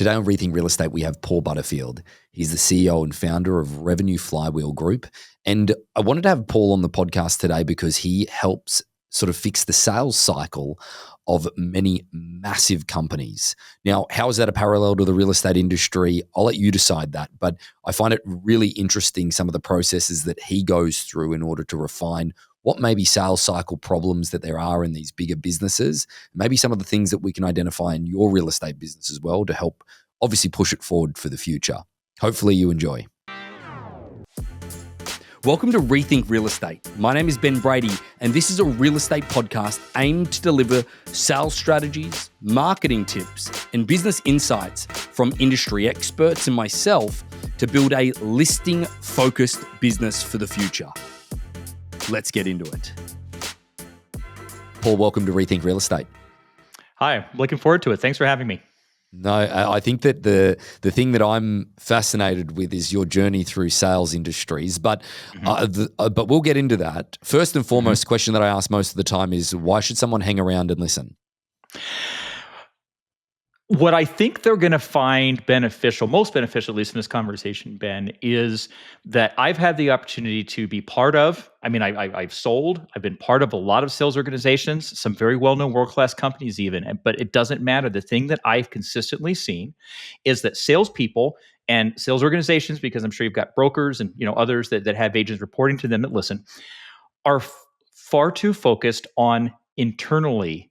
Today on Rethink Real Estate, we have Paul Butterfield. He's the CEO and founder of Revenue Flywheel Group. And I wanted to have Paul on the podcast today because he helps sort of fix the sales cycle of many massive companies. Now, how is that a parallel to the real estate industry? I'll let you decide that. But I find it really interesting, some of the processes that he goes through in order to refine what may be sales cycle problems that there are in these bigger businesses, maybe some of the things that we can identify in your real estate business as well to help obviously push it forward for the future. Hopefully you enjoy. Welcome to Rethink Real Estate. My name is Ben Brady, and this is a real estate podcast aimed to deliver sales strategies, marketing tips, and business insights from industry experts and myself to build a listing-focused business for the future. Let's get into it. Paul, welcome to Rethink Real Estate. Hi, looking forward to it. Thanks for having me. No, I think that the thing that I'm fascinated with is your journey through sales industries, but we'll get into that. First and foremost, question that I ask most of the time is, why should someone hang around and listen? What I think they're going to find beneficial, most beneficial, at least in this conversation, Ben, is that I've had the opportunity to be part of. I've sold. I've been part of a lot of sales organizations, some very well-known world-class companies even, but it doesn't matter. The thing that I've consistently seen is that salespeople and sales organizations, because I'm sure you've got brokers and others that have agents reporting to them that listen, are far too focused on internally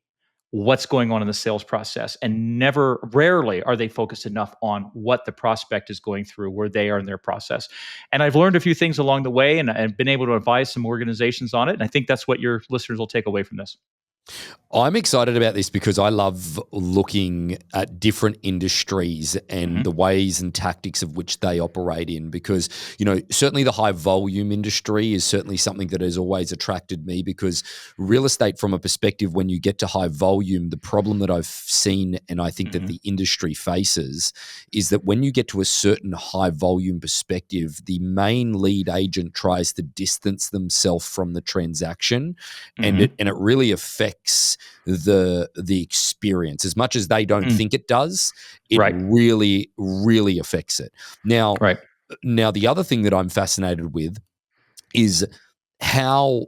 what's going on in the sales process, and rarely are they focused enough on what the prospect is going through, where they are in their process. And I've learned a few things along the way and been able to advise some organizations on it. And I think that's what your listeners will take away from this. I'm excited about this because I love looking at different industries and the ways and tactics of which they operate in, because, certainly the high volume industry is certainly something that has always attracted me, because real estate, from a perspective, when you get to high volume, the problem that I've seen and I think that the industry faces is that when you get to a certain high volume perspective, the main lead agent tries to distance themselves from the transaction and it really affects the experience. As much as they don't think it does, it really, really affects it. Now, the other thing that I'm fascinated with is how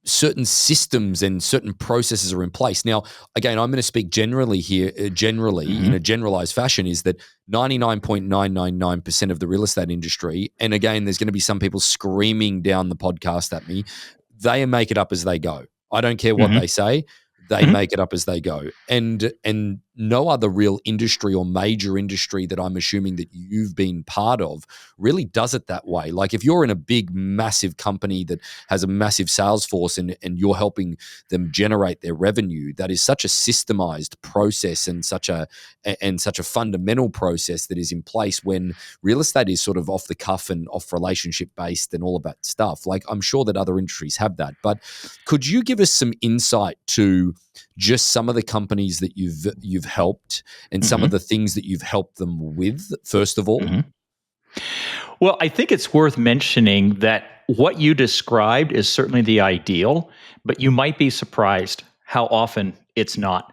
certain systems and certain processes are in place. Now, again, I'm going to speak generally here, in a generalized fashion, is that 99.999% of the real estate industry, and again, there's going to be some people screaming down the podcast at me, they make it up as they go. I don't care what they say. They make it up as they go. And no other real industry or major industry that I'm assuming that you've been part of really does it that way. Like, if you're in a big, massive company that has a massive sales force and you're helping them generate their revenue, that is such a systemized process and such a fundamental process that is in place, when real estate is sort of off the cuff and off relationship based and all of that stuff. Like, I'm sure that other industries have that, but could you give us some insight to just some of the companies that you've helped and some of the things that you've helped them with, first of all? Well, I think it's worth mentioning that what you described is certainly the ideal, but you might be surprised how often it's not.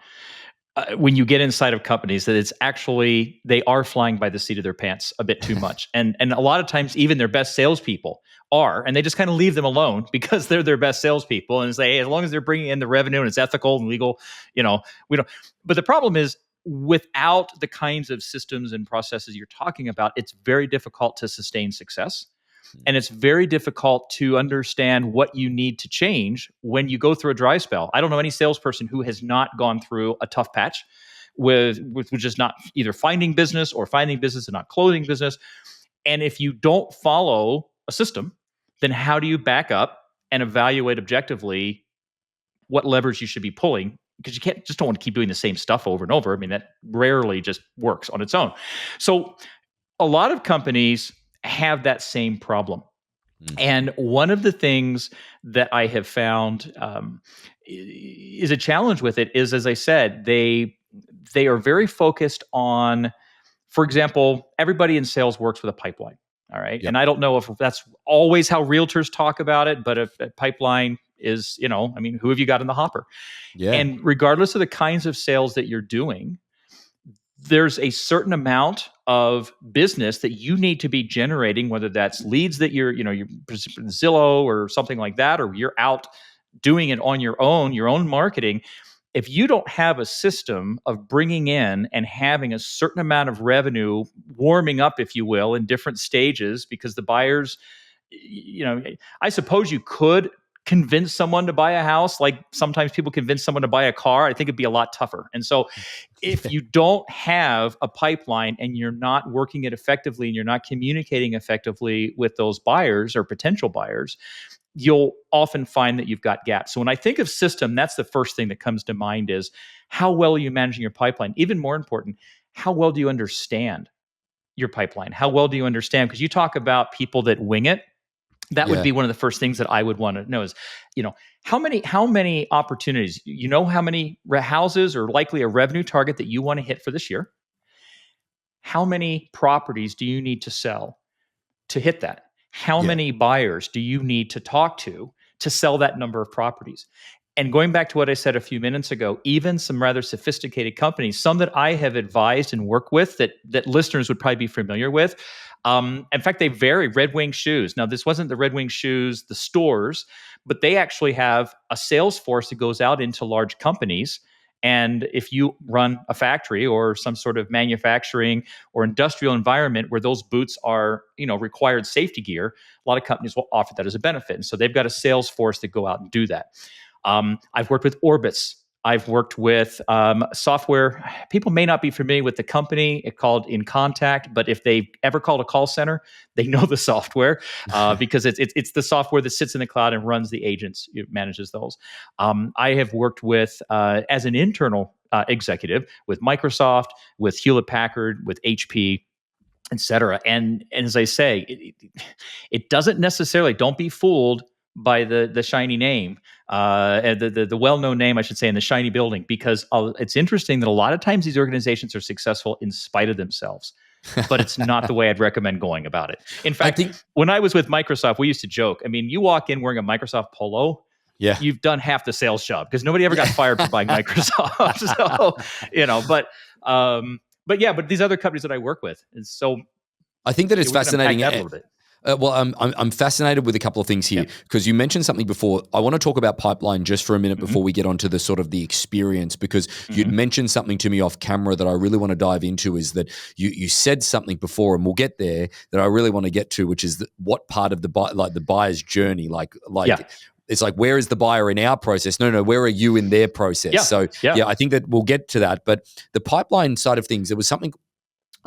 When you get inside of companies, that it's actually, they are flying by the seat of their pants a bit too much. And a lot of times even their best salespeople are, and they just kind of leave them alone because they're their best salespeople and say, hey, as long as they're bringing in the revenue and it's ethical and legal, we don't. But the problem is, without the kinds of systems and processes you're talking about, it's very difficult to sustain success. And it's very difficult to understand what you need to change when you go through a dry spell. I don't know any salesperson who has not gone through a tough patch with just not either finding business or finding business and not closing business. And if you don't follow a system, then how do you back up and evaluate objectively what levers you should be pulling? Because you don't want to keep doing the same stuff over and over. I mean, that rarely just works on its own. So a lot of companies have that same problem. And one of the things that I have found is a challenge with it is, as I said, they are very focused on, for example, everybody in sales works with a pipeline. All right. Yep. And I don't know if that's always how realtors talk about it, but if a pipeline is, who have you got in the hopper? Yeah. And regardless of the kinds of sales that you're doing, there's a certain amount of business that you need to be generating, whether that's leads that you're Zillow or something like that, or you're out doing it on your own marketing. If you don't have a system of bringing in and having a certain amount of revenue warming up, if you will, in different stages, because the buyers, I suppose you could convince someone to buy a house like sometimes people convince someone to buy a car. I think it'd be a lot tougher. And so if you don't have a pipeline and you're not working it effectively and you're not communicating effectively with those buyers or potential buyers, you'll often find that you've got gaps. So when I think of system, that's the first thing that comes to mind is how well are you managing your pipeline? Even more important, how well do you understand your pipeline? How well do you understand? Because you talk about people that wing it. That would be one of the first things that I would want to know is, how many opportunities, how many houses or likely a revenue target that you want to hit for this year? How many properties do you need to sell to hit that? How many buyers do you need to talk to sell that number of properties? And going back to what I said a few minutes ago, even some rather sophisticated companies, some that I have advised and worked with that listeners would probably be familiar with. In fact, they vary. Red Wing Shoes. Now, this wasn't the Red Wing Shoes, the stores, but they actually have a sales force that goes out into large companies. And if you run a factory or some sort of manufacturing or industrial environment where those boots are, required safety gear, a lot of companies will offer that as a benefit. And so they've got a sales force that go out and do that. I've worked with Orbitz. I've worked with software. People may not be familiar with the company. It's called In Contact, but if they've ever called a call center, they know the software because it's the software that sits in the cloud and runs the agents. It manages those. I have worked with as an internal executive with Microsoft, with Hewlett Packard, with HP, et cetera. And as I say, it doesn't necessarily. Don't be fooled by the shiny name, the well-known name, I should say, in the shiny building, because it's interesting that a lot of times these organizations are successful in spite of themselves, but it's not the way I'd recommend going about it. In fact, when I was with Microsoft, we used to joke. I mean, you walk in wearing a Microsoft polo, you've done half the sales job because nobody ever got fired for buying Microsoft. But these other companies that I work with, and so I think that it's fascinating. That a little bit. Well, I'm fascinated with a couple of things here because you mentioned something before. I want to talk about pipeline just for a minute before we get onto the sort of the experience, because you'd mentioned something to me off camera that I really want to dive into. Is that you said something before, and we'll get there, that I really want to get to, which is what part of the buyer's journey, it's like, where is the buyer in our process? No, where are you in their process? I think that we'll get to that. But the pipeline side of things, there was something.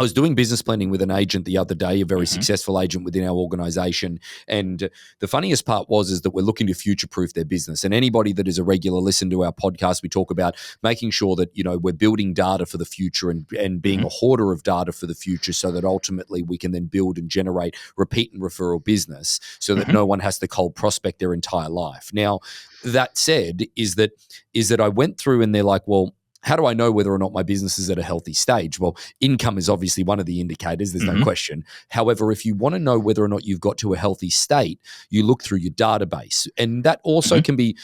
I was doing business planning with an agent the other day, a very successful agent within our organization. And the funniest part is that we're looking to future-proof their business. And anybody that is a regular listen to our podcast, we talk about making sure that, we're building data for the future and being a hoarder of data for the future, so that ultimately we can then build and generate repeat and referral business so that no one has to cold prospect their entire life. Now, that said, is that I went through and they're like, well, how do I know whether or not my business is at a healthy stage? Well, income is obviously one of the indicators. There's no question. However, if you want to know whether or not you've got to a healthy state, you look through your database. And that also can be,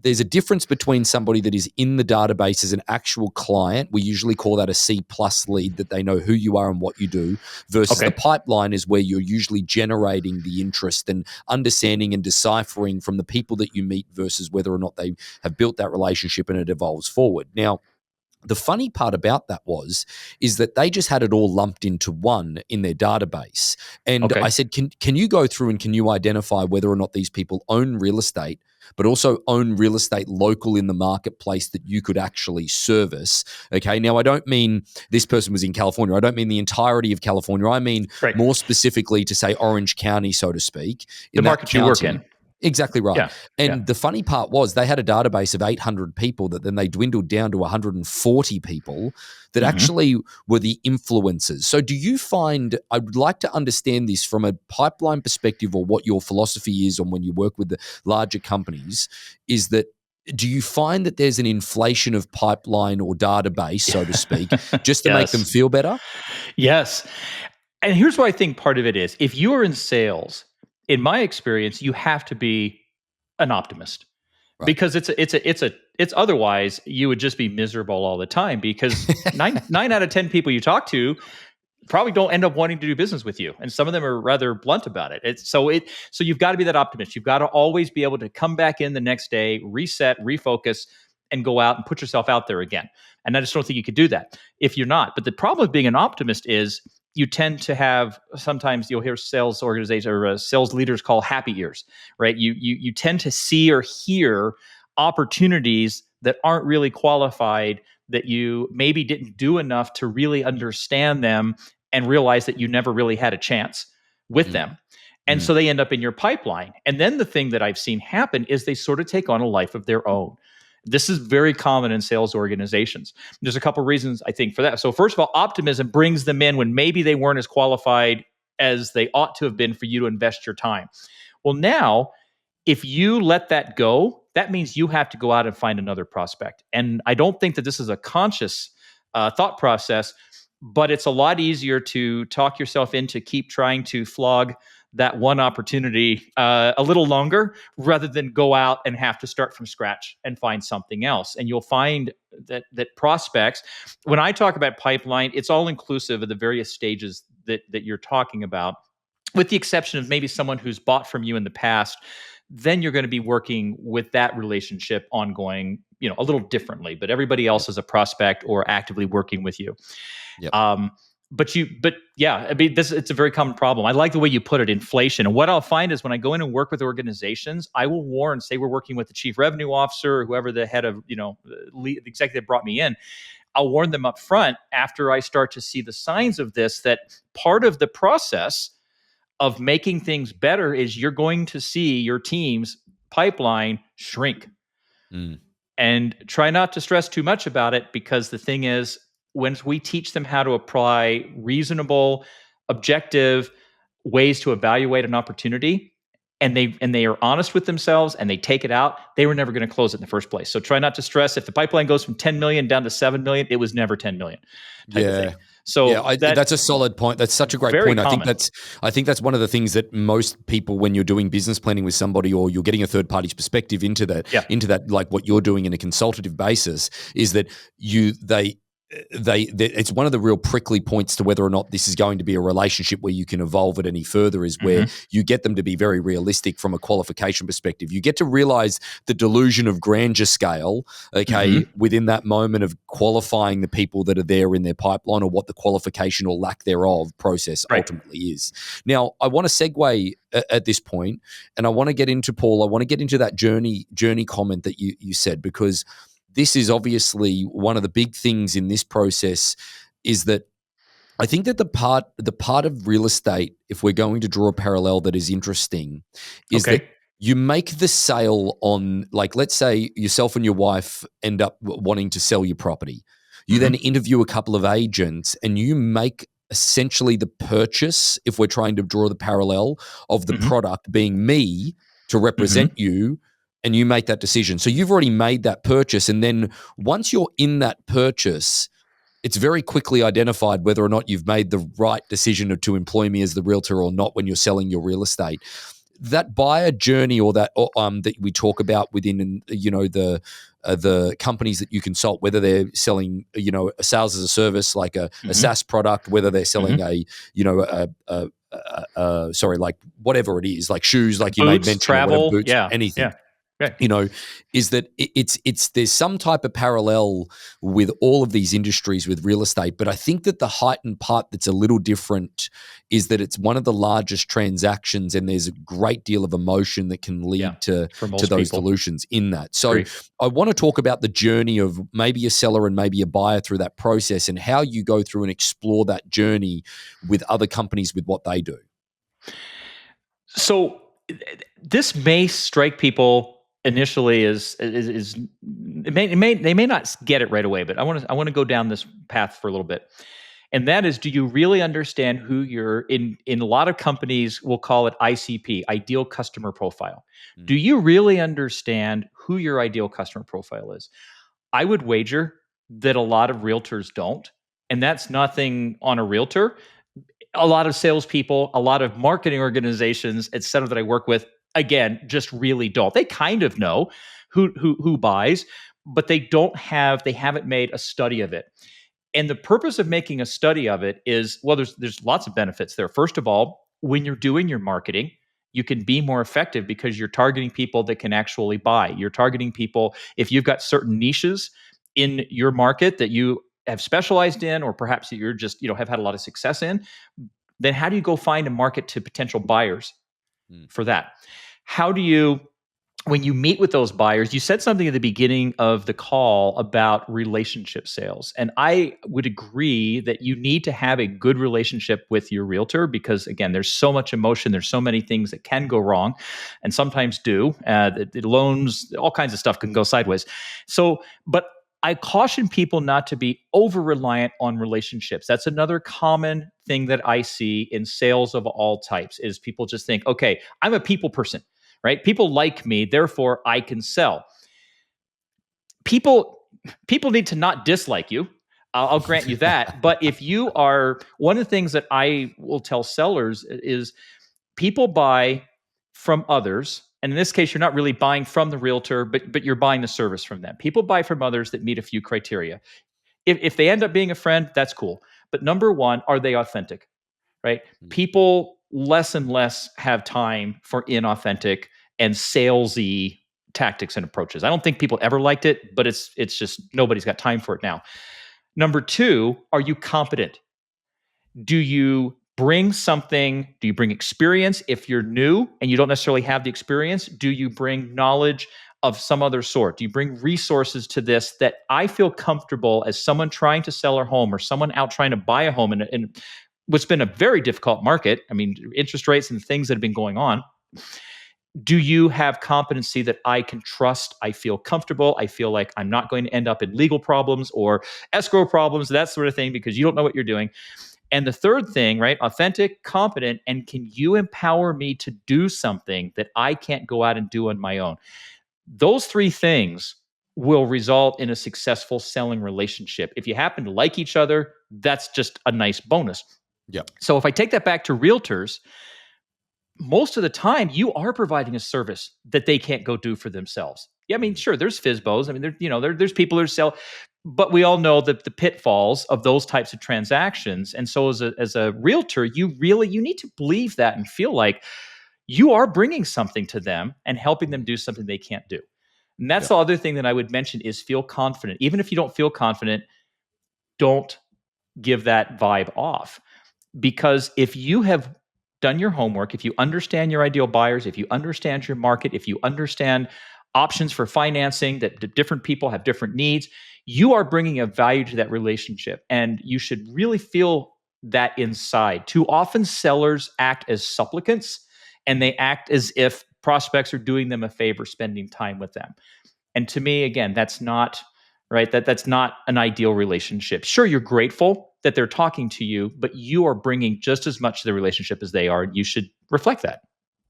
there's a difference between somebody that is in the database as an actual client. We usually call that a C+ lead, that they know who you are and what you do, versus the pipeline is where you're usually generating the interest and understanding and deciphering from the people that you meet versus whether or not they have built that relationship and it evolves forward. Now, the funny part about that is that they just had it all lumped into one in their database. And I said, can you go through and can you identify whether or not these people own real estate, but also own real estate local in the marketplace that you could actually service? Okay. Now, I don't mean this person was in California. I don't mean the entirety of California. I mean more specifically to say Orange County, so to speak. The market you work in. Exactly right. The funny part was they had a database of 800 people that then they dwindled down to 140 people that actually were the influencers. So do you find, I would like to understand this from a pipeline perspective, or what your philosophy is on when you work with the larger companies, is that do you find that there's an inflation of pipeline or database, so to speak, just to make them feel better? Yes. And here's what I think part of it is. If you are in sales, in my experience, you have to be an optimist, because it's a it's otherwise you would just be miserable all the time, because nine out of 10 people you talk to probably don't end up wanting to do business with you, and some of them are rather blunt about it. So you've got to be that optimist. You've got to always be able to come back in the next day, reset, refocus, and go out and put yourself out there again. And I just don't think you could do that if you're not. But the problem with being an optimist is you tend to have, sometimes you'll hear sales organizations or sales leaders call happy ears, right? You tend to see or hear opportunities that aren't really qualified, that you maybe didn't do enough to really understand them and realize that you never really had a chance with them. And so they end up in your pipeline. And then the thing that I've seen happen is they sort of take on a life of their own. This is very common in sales organizations. There's a couple of reasons, I think, for that. So first of all, optimism brings them in when maybe they weren't as qualified as they ought to have been for you to invest your time. Well, now, if you let that go, that means you have to go out and find another prospect. And I don't think that this is a conscious thought process, but it's a lot easier to talk yourself into keep trying to flog that one opportunity a little longer, rather than go out and have to start from scratch and find something else. And you'll find that prospects, when I talk about pipeline, it's all inclusive of the various stages that you're talking about, with the exception of maybe someone who's bought from you in the past. Then you're going to be working with that relationship ongoing, a little differently. But everybody else is a prospect or actively working with you. Yep. But yeah, I mean, it's a very common problem. I like the way you put it, inflation. And what I'll find is when I go in and work with organizations, I will warn, say we're working with the chief revenue officer or whoever the head of, the executive brought me in. I'll warn them up front after I start to see the signs of this, that part of the process of making things better is you're going to see your team's pipeline shrink. And try not to stress too much about it, because the thing is, when we teach them how to apply reasonable, objective ways to evaluate an opportunity, and they are honest with themselves and they take it out, they were never going to close it in the first place. So try not to stress. If the pipeline goes from 10 million down to 7 million, it was never 10 million type of thing. So that's a solid point. That's such a great point. Common. I think that's one of the things that most people, when you're doing business planning with somebody or you're getting a third party's perspective into that, like what you're doing in a consultative basis, is that it's one of the real prickly points to whether or not this is going to be a relationship where you can evolve it any further, is where you get them to be very realistic from a qualification perspective. You get to realize the delusion of grandeur scale, within that moment of qualifying the people that are there in their pipeline, or what the qualification or lack thereof process ultimately is. Now, I want to segue at this point, and I want to get into, Paul, I want to get into that journey comment that you said, because this is obviously one of the big things in this process, is that I think that the part of real estate, if we're going to draw a parallel that is interesting, is that you make the sale on, like, let's say yourself and your wife end up wanting to sell your property. You then interview a couple of agents and you make essentially the purchase, if we're trying to draw the parallel of the product being me to represent you, and you make that decision. So you've already made that purchase. And then once you're in that purchase, it's very quickly identified whether or not you've made the right decision to employ me as the realtor or not when you're selling your real estate. That buyer journey, or that that we talk about within, the companies that you consult, whether they're selling, a sales as a service, like a SaaS product, whether they're selling like whatever it is, like shoes, like you made mention, travel, boots, anything. Yeah. Right. Is that it's there's some type of parallel with all of these industries with real estate, but I think that the heightened part that's a little different is that it's one of the largest transactions, and there's a great deal of emotion that can lead to those delusions in that. So I want to talk about the journey of maybe a seller and maybe a buyer through that process, and how you go through and explore that journey with other companies with what they do. So this may strike people initially as they may not get it right away, but I want to go down this path for a little bit. And that is, do you really understand who you're in a lot of companies will call it ICP, ideal customer profile. Do you really understand who your ideal customer profile is? I would wager that a lot of realtors don't. And that's nothing on a realtor. A lot of salespeople, a lot of marketing organizations, et cetera, that I work with, again, just really don't. They kind of know who buys, but they haven't made a study of it. And the purpose of making a study of it is, well, there's lots of benefits there. First of all, when you're doing your marketing, you can be more effective because you're targeting people that can actually buy. You're targeting people, if you've got certain niches in your market that you have specialized in, or perhaps that you're just, have had a lot of success in, then how do you go find a market to potential buyers for that? How do you, when you meet with those buyers, you said something at the beginning of the call about relationship sales. And I would agree that you need to have a good relationship with your realtor because, again, there's so much emotion. There's so many things that can go wrong and sometimes do. The loans, all kinds of stuff can go sideways. So, but I caution people not to be over reliant on relationships. That's another common thing that I see in sales of all types is people just think, okay, I'm a people person. Right? People like me, therefore I can sell. People need to not dislike you. I'll grant you that. But if you are, one of the things that I will tell sellers is people buy from others. And in this case, you're not really buying from the realtor, but you're buying the service from them. People buy from others that meet a few criteria. If they end up being a friend, that's cool. But number one, are they authentic? Right? People less and less have time for inauthentic and salesy tactics and approaches. I don't think people ever liked it, but it's just nobody's got time for it now. Number two, are you competent? Do you bring something? Do you bring experience if you're new and you don't necessarily have the experience? Do you bring knowledge of some other sort? Do you bring resources to this that I feel comfortable as someone trying to sell a home or someone out trying to buy a home in what's been a very difficult market? I mean, interest rates and things that have been going on. Do you have competency that I can trust? I feel comfortable. I feel like I'm not going to end up in legal problems or escrow problems, that sort of thing, because you don't know what you're doing. And the third thing, right? Authentic, competent, and can you empower me to do something that I can't go out and do on my own? Those three things will result in a successful selling relationship. If you happen to like each other, that's just a nice bonus. Yep. So if I take that back to realtors, most of the time you are providing a service that they can't go do for themselves. Yeah, I mean, sure, there's FISBOs. I mean, there's people who sell, but we all know that the pitfalls of those types of transactions. And so as a realtor, you need to believe that and feel like you are bringing something to them and helping them do something they can't do. And that's the other thing that I would mention is feel confident. Even if you don't feel confident, don't give that vibe off. Because if you have done your homework, if you understand your ideal buyers, if you understand your market, if you understand options for financing, that different people have different needs, you are bringing a value to that relationship. And you should really feel that inside. Too often, sellers act as supplicants and they act as if prospects are doing them a favor spending time with them. And to me, again, that's not right. That's not an ideal relationship. Sure, you're grateful that they're talking to you, but you are bringing just as much to the relationship as they are. And you should reflect that.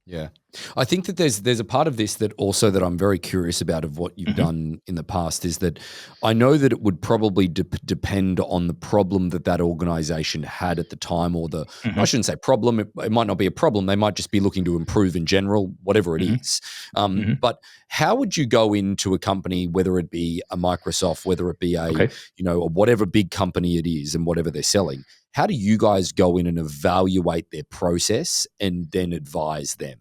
Yeah. I think that there's a part of this that also that I'm very curious about of what you've done in the past is that I know that it would probably depend on the problem that organization had at the time or I shouldn't say problem, it might not be a problem. They might just be looking to improve in general, whatever it is. But how would you go into a company, whether it be a Microsoft, whether it be a whatever big company it is and whatever they're selling, how do you guys go in and evaluate their process and then advise them?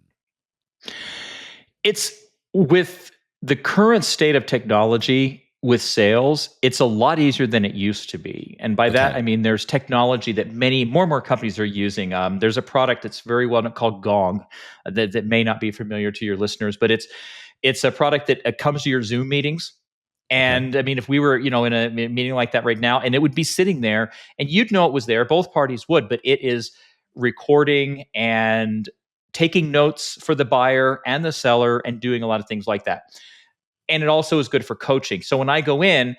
It's with the current state of technology with sales, it's a lot easier than it used to be. And by that, I mean, there's technology that more and more companies are using. There's a product that's very well known called Gong that may not be familiar to your listeners, but it's a product that comes to your Zoom meetings. And I mean, if we were, in a meeting like that right now, and it would be sitting there and you'd know it was there, both parties would, but it is recording and taking notes for the buyer and the seller and doing a lot of things like that. And it also is good for coaching. So when I go in,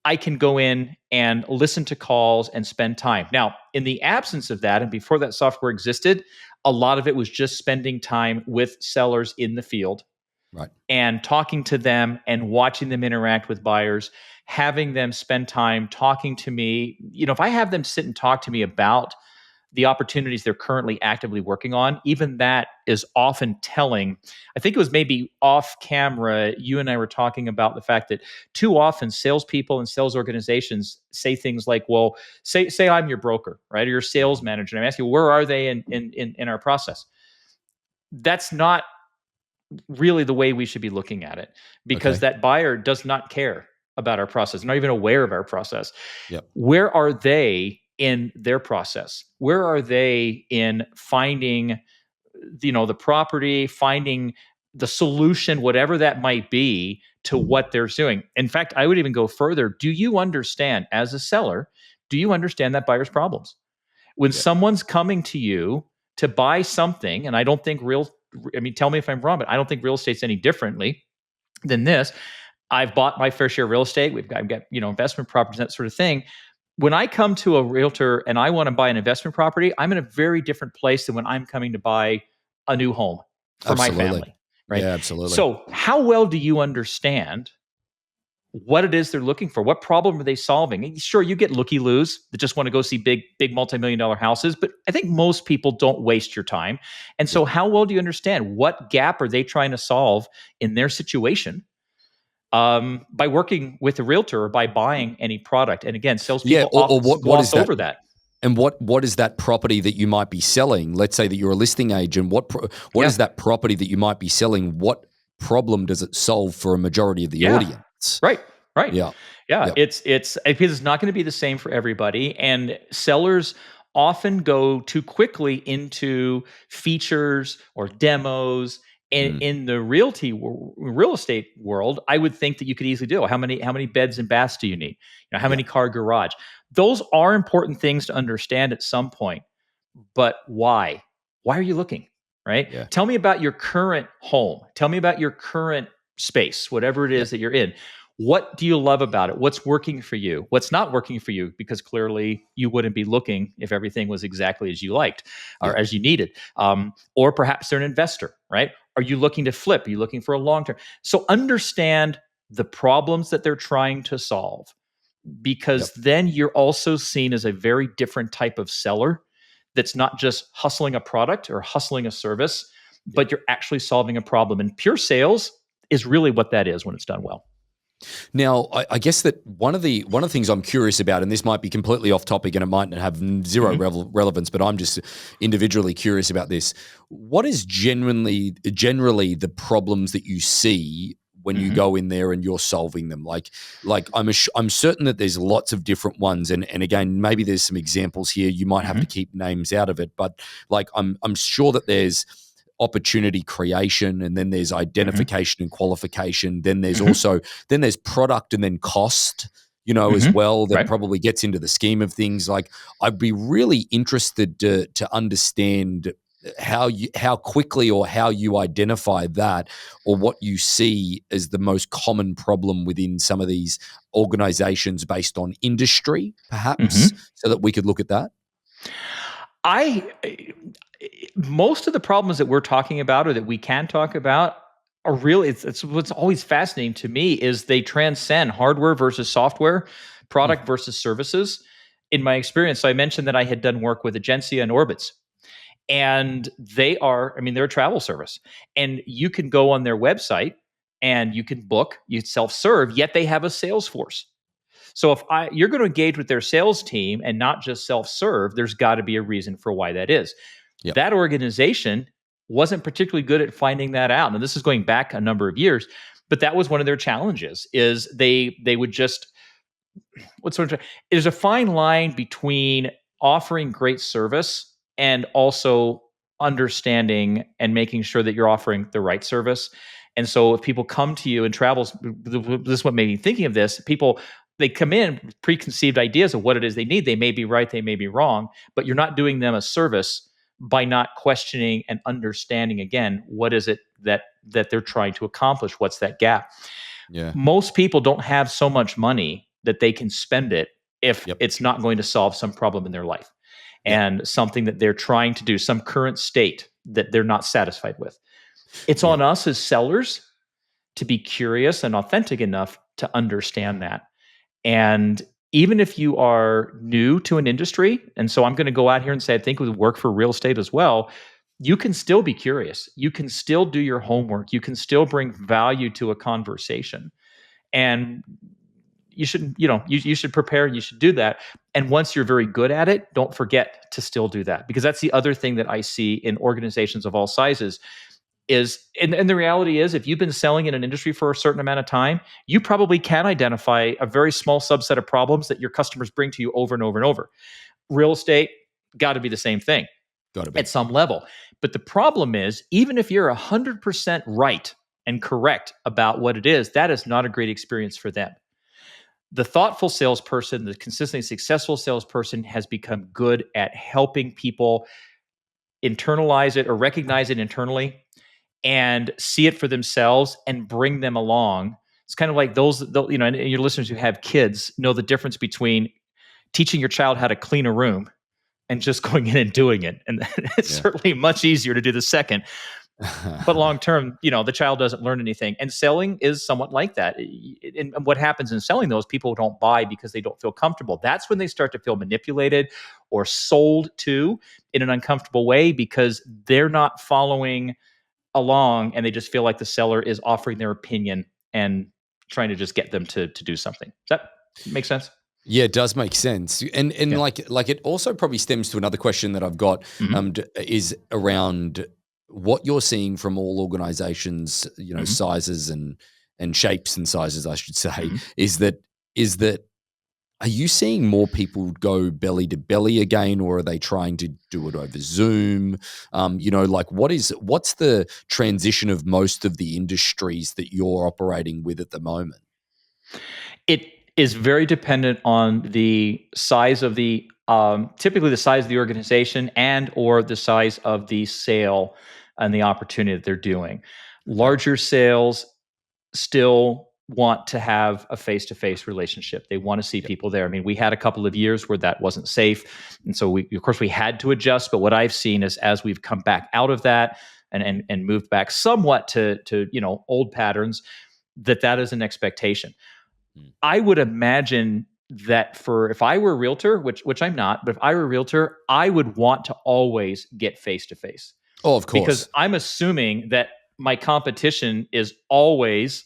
I can go in and listen to calls and spend time. Now, in the absence of that, and before that software existed, a lot of it was just spending time with sellers in the field. Right. And talking to them and watching them interact with buyers, having them spend time talking to me. If I have them sit and talk to me about the opportunities they're currently actively working on, even that is often telling. I think it was maybe off camera, you and I were talking about the fact that too often salespeople and sales organizations say things like, well, say I'm your broker, right? Or your sales manager. And I'm asking, where are they in our process? That's not really the way we should be looking at it, because Okay. that buyer does not care about our process, not even aware of our process. Yep. Where are they in their process? Where are they in finding, the property, finding the solution, whatever that might be, to what they're doing? In fact, I would even go further. Do you understand, as a seller, do you understand that buyer's problems? When Yep. someone's coming to you to buy something, and I don't think tell me if I'm wrong, but I don't think real estate's any differently than this. I've bought my fair share of real estate. I've got, investment properties, that sort of thing. When I come to a realtor and I want to buy an investment property, I'm in a very different place than when I'm coming to buy a new home for my Absolutely. family, right? Yeah, absolutely. So, how well do you understand what it is they're looking for? What problem are they solving? And sure, you get looky-loos that just want to go see big multi-million-dollar houses, but I think most people don't waste your time. And so, Yep. how well do you understand what gap are they trying to solve in their situation, by working with a realtor or by buying any product? And again, Yeah, salespeople or often what is gloss that? over that. And what is that property that you might be selling? Let's say that you're a listing agent. What Yeah, is that property that you might be selling? What problem does it solve for a majority of the yeah, audience? right, right. Yeah. Yeah, Yep. it's because it's not going to be the same for everybody, and sellers often go too quickly into features or demos. And Mm. in the real estate world, I would think that you could easily do. How many beds and baths do you need? How Yeah. many car garage? Those are important things to understand at some point. But why? Why are you looking? Right? Yeah. Tell me about your current home. Tell me about your current space, whatever it Yep. is that you're in. What do you love about it? What's working for you? What's not working for you? Because clearly you wouldn't be looking if everything was exactly as you liked or Yep. as you needed. Or perhaps they're an investor, right? Are you looking to flip? Are you looking for a long term? So understand the problems that they're trying to solve, Yep. because then you're also seen as a very different type of seller that's not just hustling a product or hustling a service, Yep. but you're actually solving a problem. And pure sales is really what that is when it's done well. Now, I guess that one of the things I'm curious about, and this might be completely off topic, and it might have zero Mhm. relevance, but I'm just individually curious about this. What is generally the problems that you see when you Mhm. go in there and you're solving them? Like I'm certain that there's lots of different ones, and again, maybe there's some examples here. You might have to Mhm. keep names out of it, but like I'm sure that there's opportunity creation, and then there's Mhm. identification and qualification, then there's Mhm. also then there's product, and then cost, as Mhm. well, that Right. probably gets into the scheme of things. Like, I'd be really interested to understand how quickly, or how you identify that, or what you see as the most common problem within some of these organizations based on industry, perhaps, Mhm. so that we could look at that. I Most of the problems that we're talking about or that we can talk about are really, it's what's always fascinating to me is they transcend hardware versus software, Hmm. product versus services. In my experience, so I mentioned that I had done work with Agencia and Orbitz, and they're a travel service, and you can go on their website and you can book, you self-serve, yet they have a sales force. So if you're going to engage with their sales team and not just self-serve, there's got to be a reason for why that is. Yep. That organization wasn't particularly good at finding that out. And this is going back a number of years, but that was one of their challenges is they would just, what sort of, there's a fine line between offering great service and also understanding and making sure that you're offering the right service. And so if people come to you and travels, this is what made me thinking of this. People, they come in with preconceived ideas of what it is they need. They may be right, they may be wrong, but you're not doing them a service by not questioning and understanding again what is it that they're trying to accomplish. What's that gap? Yeah. Most people don't have so much money that they can spend it if Yep. it's not going to solve some problem in their life Yep. and something that they're trying to do, some current state that they're not satisfied with. It's Yeah. on us as sellers to be curious and authentic enough to understand that. And even if you are new to an industry, and so I'm going to go out here and say I think it would work for real estate as well, you can still be curious. You can still do your homework. You can still bring value to a conversation. And you shouldn't, you should prepare, you should do that. And once you're very good at it, don't forget to still do that. Because that's the other thing that I see in organizations of all sizes is, and the reality is, if you've been selling in an industry for a certain amount of time, you probably can identify a very small subset of problems that your customers bring to you over and over and over. Real estate, got to be the same thing Got to be. at some level. But the problem is, even if you're 100% right and correct about what it is, that is not a great experience for them. The thoughtful salesperson, the consistently successful salesperson, has become good at helping people internalize it or recognize it internally and see it for themselves and bring them along. It's kind of like and your listeners who have kids know the difference between teaching your child how to clean a room and just going in and doing it. And it's certainly much easier to do the second. But long term, the child doesn't learn anything. And selling is somewhat like that. And what happens in selling, those people don't buy because they don't feel comfortable. That's when they start to feel manipulated or sold to in an uncomfortable way because they're not following along and they just feel like the seller is offering their opinion and trying to just get them to do something. Does that make sense? Yeah, it does make sense, and like it also probably stems to another question that I've got, is around what you're seeing from all organizations, sizes and shapes and sizes, I should say, is that are you seeing more people go belly to belly again, or are they trying to do it over Zoom? What's the transition of most of the industries that you're operating with at the moment? It is very dependent on the size of typically the size of the organization and or the size of the sale and the opportunity that they're doing. Larger sales still want to have a face-to-face relationship. They want to see people there. I mean, we had a couple of years where that wasn't safe. And so of course we had to adjust. But what I've seen is as we've come back out of that and moved back somewhat to old patterns, that is an expectation. I would imagine that if I were a realtor, which I'm not, but if I were a realtor, I would want to always get face to face. Oh, of course. Because I'm assuming that my competition is always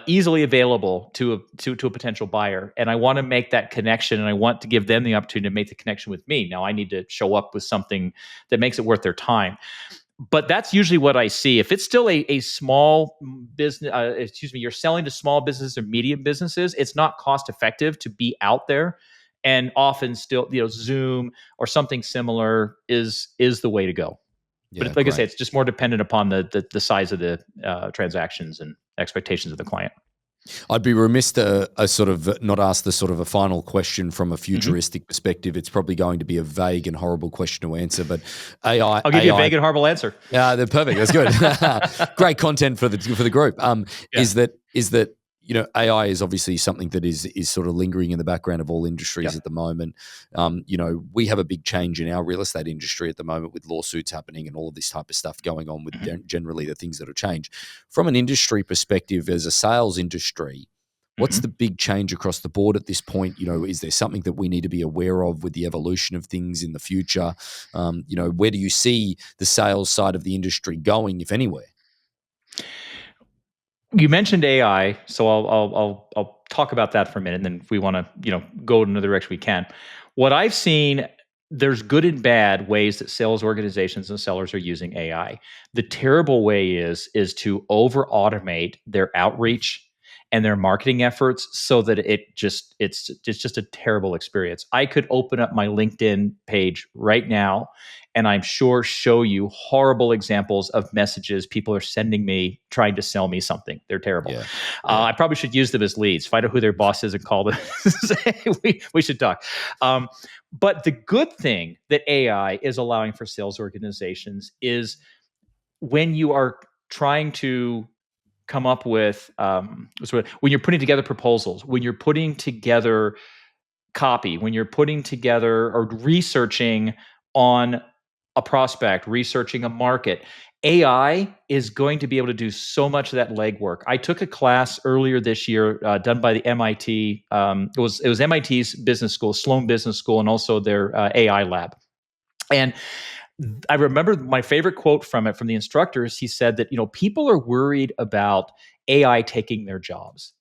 easily available to a potential buyer, and I want to make that connection, and I want to give them the opportunity to make the connection with me. Now, I need to show up with something that makes it worth their time. But that's usually what I see. If it's still a small business, you're selling to small businesses or medium businesses, it's not cost effective to be out there. And often still, Zoom or something similar is the way to go. Yeah, but like I say, it's just more dependent upon the size of the transactions and expectations of the client. I'd be remiss to sort of not ask the sort of a final question from a futuristic perspective. It's probably going to be a vague and horrible question to answer, but AI. I'll give you a vague and horrible answer. Yeah, they're perfect. That's good. Great content for the group. Is that AI is obviously something that is sort of lingering in the background of all industries at the moment. We have a big change in our real estate industry at the moment with lawsuits happening and all of this type of stuff going on with generally the things that have changed. From an industry perspective, as a sales industry, what's the big change across the board at this point? Is there something that we need to be aware of with the evolution of things in the future? Where do you see the sales side of the industry going, if anywhere? You mentioned AI, so I'll talk about that for a minute, and then if we want to go in another direction, we can. What I've seen, there's good and bad ways that sales organizations and sellers are using AI. The terrible way is to over automate their outreach and their marketing efforts so that it's just a terrible experience. I could open up my LinkedIn page right now and I'm sure show you horrible examples of messages people are sending me trying to sell me something. They're terrible. Yeah. I probably should use them as leads. Find out who their boss is and call them. Say, we should talk. But the good thing that AI is allowing for sales organizations is when you are trying to come up with when you're putting together proposals, when you're putting together copy, when you're putting together or researching on a prospect, researching a market, AI is going to be able to do so much of that legwork. I took a class earlier this year done by the MIT. It was MIT's business school, Sloan Business School, and also their AI lab. And I remember my favorite quote from it, from the instructors. He said that, people are worried about AI taking their jobs.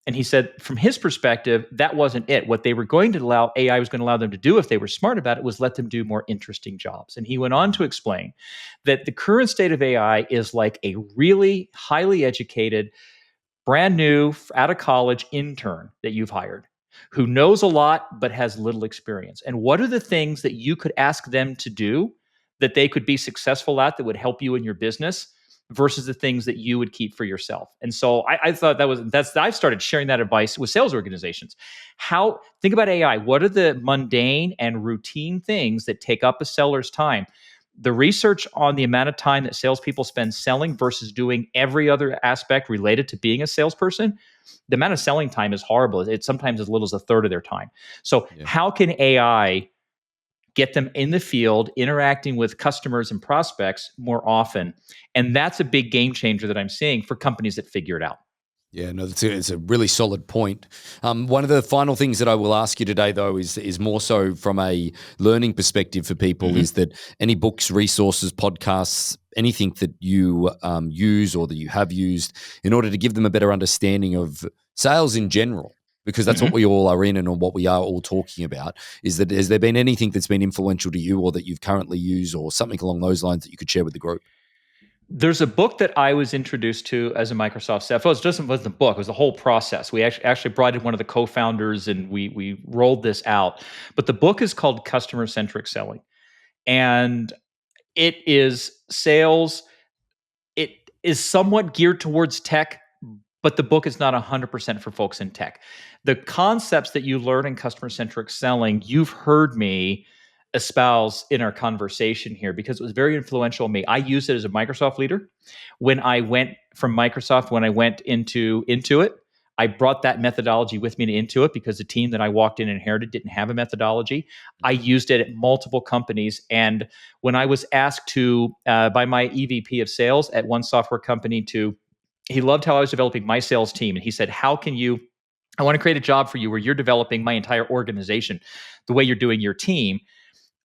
And he said, from his perspective, that wasn't it. What they were going to allow, AI was going to allow them to do, if they were smart about it, was let them do more interesting jobs. And he went on to explain that the current state of AI is like a really highly educated, brand new, out of college intern that you've hired who knows a lot but has little experience. And what are the things that you could ask them to do that they could be successful at that would help you in your business versus the things that you would keep for yourself? And so I thought I've started sharing that advice with sales organizations. Think about AI. What are the mundane and routine things that take up a seller's time? The research on the amount of time that salespeople spend selling versus doing every other aspect related to being a salesperson, the amount of selling time is horrible. It's sometimes as little as a third of their time. So how can AI get them in the field, interacting with customers and prospects more often? And that's a big game changer that I'm seeing for companies that figure it out. Yeah, no, it's a really solid point. One of the final things that I will ask you today, though, is more so from a learning perspective for people, is that any books, resources, podcasts, anything that you use or that you have used in order to give them a better understanding of sales in general, because that's what we all are in and what we are all talking about, is that has there been anything that's been influential to you or that you've currently used or something along those lines that you could share with the group? There's a book that I was introduced to as a Microsoft CFO. It just wasn't the book; it was the whole process. We actually brought in one of the co-founders, and we rolled this out. But the book is called Customer Centric Selling, and it is sales. It is somewhat geared towards tech, but the book is not 100% for folks in tech. The concepts that you learn in customer centric selling, you've heard me espouse in our conversation here because it was very influential on me. I used it as a Microsoft leader. When I went from Microsoft, when I went into Intuit, I brought that methodology with me to Intuit because the team that I walked in and inherited didn't have a methodology. I used it at multiple companies. And when I was asked to, by my EVP of sales at one software company, he loved how I was developing my sales team. And he said, I want to create a job for you where you're developing my entire organization the way you're doing your team.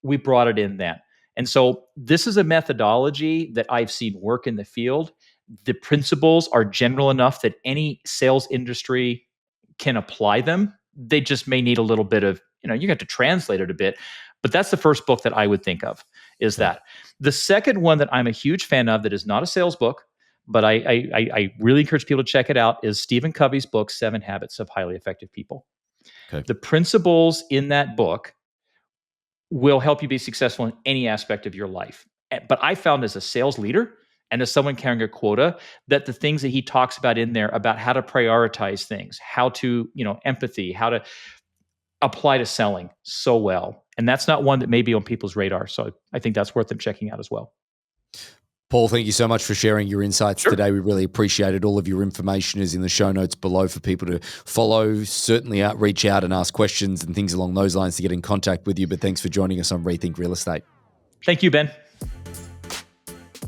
We brought it in then. And so this is a methodology that I've seen work in the field. The principles are general enough that any sales industry can apply them. They just may need a little bit of, you got to translate it a bit. But that's the first book that I would think of is that. The second one that I'm a huge fan of that is not a sales book, but I really encourage people to check it out, is Stephen Covey's book, 7 Habits of Highly Effective People. Okay. The principles in that book will help you be successful in any aspect of your life. But I found as a sales leader and as someone carrying a quota, that the things that he talks about in there about how to prioritize things, how to, empathy, how to apply to selling so well. And that's not one that may be on people's radar. So I think that's worth them checking out as well. Paul, thank you so much for sharing your insights today. We really appreciate it. All of your information is in the show notes below for people to follow. Certainly reach out and ask questions and things along those lines to get in contact with you. But thanks for joining us on Rethink Real Estate. Thank you, Ben.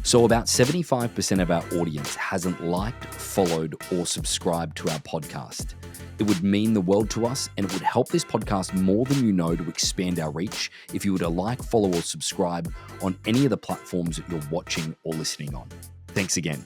So about 75% of our audience hasn't liked, followed, or subscribed to our podcast. It would mean the world to us, and it would help this podcast more than you know to expand our reach if you were to like, follow, or subscribe on any of the platforms that you're watching or listening on. Thanks again.